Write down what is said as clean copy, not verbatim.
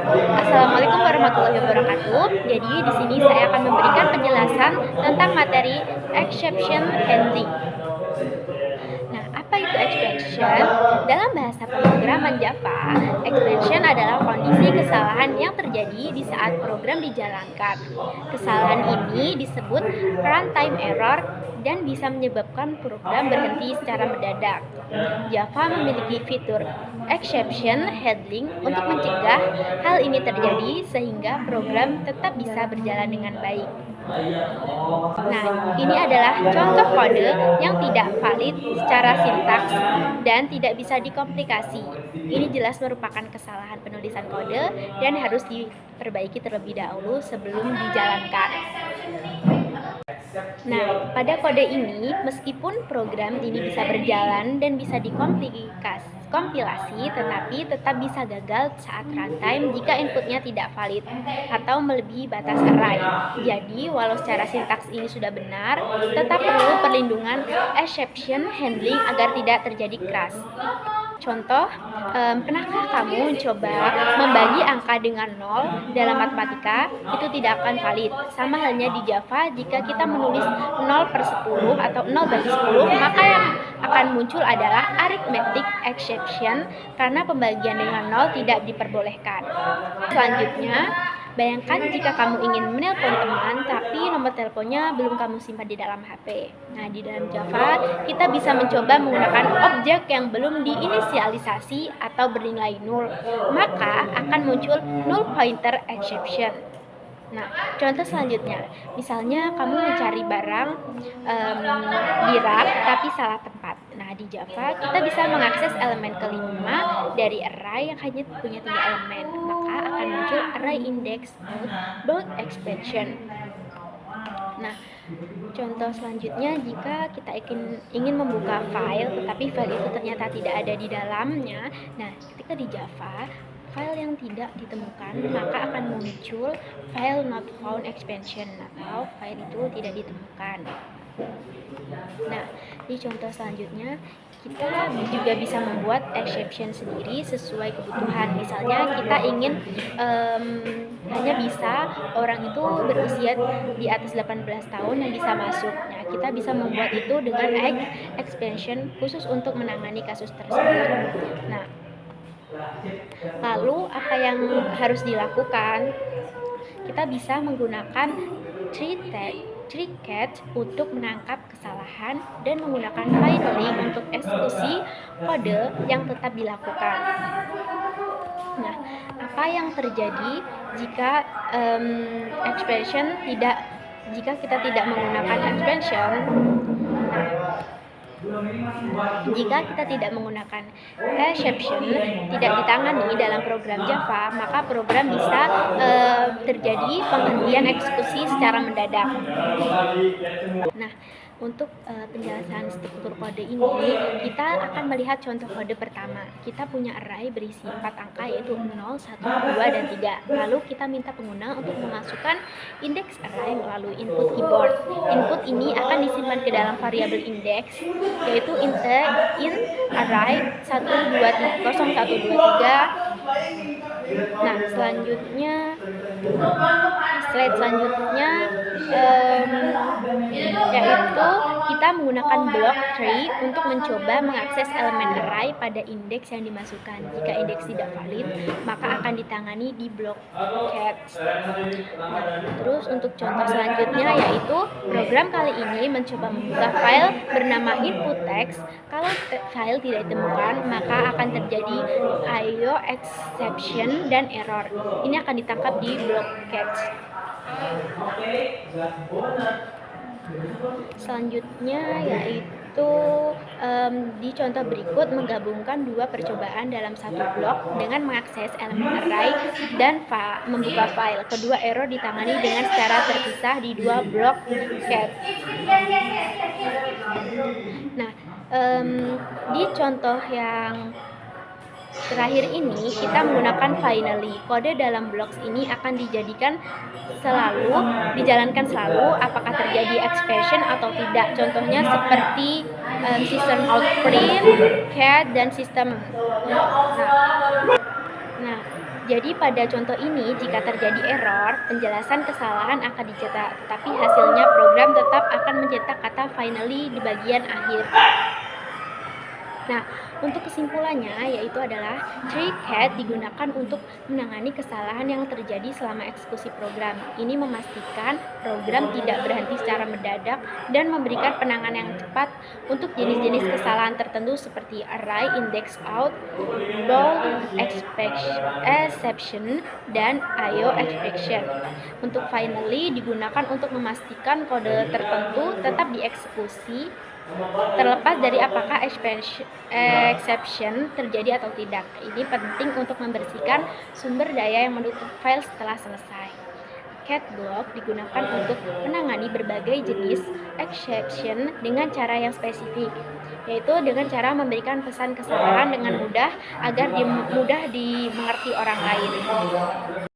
Assalamualaikum warahmatullahi wabarakatuh. Jadi di sini saya akan memberikan penjelasan tentang materi exception handling. Nah, apa itu exception? Dalam bahasa pemrograman Java, exception adalah kondisi kesalahan yang terjadi di saat program dijalankan. Kesalahan ini disebut runtime error dan bisa menyebabkan program berhenti secara mendadak. Java memiliki fitur exception handling untuk mencegah hal ini terjadi sehingga program tetap bisa berjalan dengan baik. Nah, ini adalah contoh kode yang tidak valid secara sintaks dan tidak bisa dikomplikasi. Ini jelas merupakan kesalahan penulisan kode dan harus diperbaiki terlebih dahulu sebelum dijalankan. Nah, pada kode ini, meskipun program ini bisa berjalan dan bisa dikompilasi, tetapi tetap bisa gagal saat runtime jika inputnya tidak valid atau melebihi batas array. Jadi, walau secara sintaks ini sudah benar, tetap perlu perlindungan exception handling agar tidak terjadi crash. Contoh, pernahkah kamu mencoba membagi angka dengan 0 dalam matematika? Itu tidak akan valid. Sama halnya di Java, jika kita menulis 0/10 atau 0/10, maka yang akan muncul adalah arithmetic exception karena pembagian dengan 0 tidak diperbolehkan. Selanjutnya, bayangkan jika kamu ingin menelpon teman, tapi nomor teleponnya belum kamu simpan di dalam HP. Nah, di dalam Java, kita bisa mencoba menggunakan objek yang belum diinisialisasi atau bernilai 0, maka akan muncul null pointer exception. Nah, contoh selanjutnya, misalnya kamu mencari barang di rak tapi salah tempat. Nah, di Java kita bisa mengakses elemen kelima dari array yang hanya punya 3 elemen, maka akan muncul array index bound expansion. Nah, contoh selanjutnya, jika kita ingin membuka file tetapi file itu ternyata tidak ada di dalamnya. Nah, ketika di Java file yang tidak ditemukan, maka akan muncul file not found expansion atau file itu tidak ditemukan. Nah, di contoh selanjutnya kita juga bisa membuat exception sendiri sesuai kebutuhan. Misalnya kita ingin hanya bisa orang itu berusia di atas 18 tahun yang bisa masuk. Nah, kita bisa membuat itu dengan expansion khusus untuk menangani kasus tersebut. Nah, lalu apa yang harus dilakukan? Kita bisa menggunakan tree catch untuk menangkap kesalahan dan menggunakan finally untuk eksekusi kode yang tetap dilakukan. Nah, apa yang terjadi jika jika kita tidak menggunakan expansion? Jika kita tidak menggunakan exception, tidak ditangani dalam program Java, maka program bisa terjadi penghentian eksekusi secara mendadak. Nah, untuk penjelasan struktur kode ini, kita akan melihat contoh kode pertama. Kita punya array berisi 4 angka yaitu 0, 1, 2, dan 3. Lalu kita minta pengguna untuk memasukkan indeks array melalui input keyboard. Input ini akan disimpan ke dalam variabel indeks yaitu int array 0123. Nah, slide selanjutnya yaitu kita menggunakan block tree untuk mencoba mengakses elemen array pada indeks yang dimasukkan. Jika indeks tidak valid, maka akan ditangani di block catch. Nah, terus untuk contoh selanjutnya yaitu program kali ini mencoba membuka file bernama input text. Kalau file tidak ditemukan, maka akan terjadi IO exception dan error. Ini akan ditangkap di block catch. Selanjutnya yaitu di contoh berikut menggabungkan dua percobaan dalam satu blok dengan mengakses elemen array dan membuka file. Kedua error ditangani dengan secara terpisah di dua blok catch. Nah, di contoh yang terakhir ini kita menggunakan finally. Kode dalam blocks ini akan dijalankan selalu apakah terjadi expression atau tidak. Contohnya seperti system out print, cat, dan system. Nah, Jadi pada contoh ini, jika terjadi error, penjelasan kesalahan akan dicetak, tetapi hasilnya program tetap akan mencetak kata finally di bagian akhir. Nah, untuk kesimpulannya yaitu adalah TreeCat digunakan untuk menangani kesalahan yang terjadi selama eksekusi program. Ini memastikan program tidak berhenti secara mendadak dan memberikan penanganan yang cepat untuk jenis-jenis kesalahan tertentu seperti array index out, bold exception, dan IO exception. Untuk finally digunakan untuk memastikan kode tertentu tetap dieksekusi terlepas dari apakah exception terjadi atau tidak. Ini penting untuk membersihkan sumber daya yang menutup file setelah selesai. Cat block digunakan untuk menangani berbagai jenis exception dengan cara yang spesifik, yaitu dengan cara memberikan pesan kesalahan dengan mudah agar mudah dimengerti orang lain.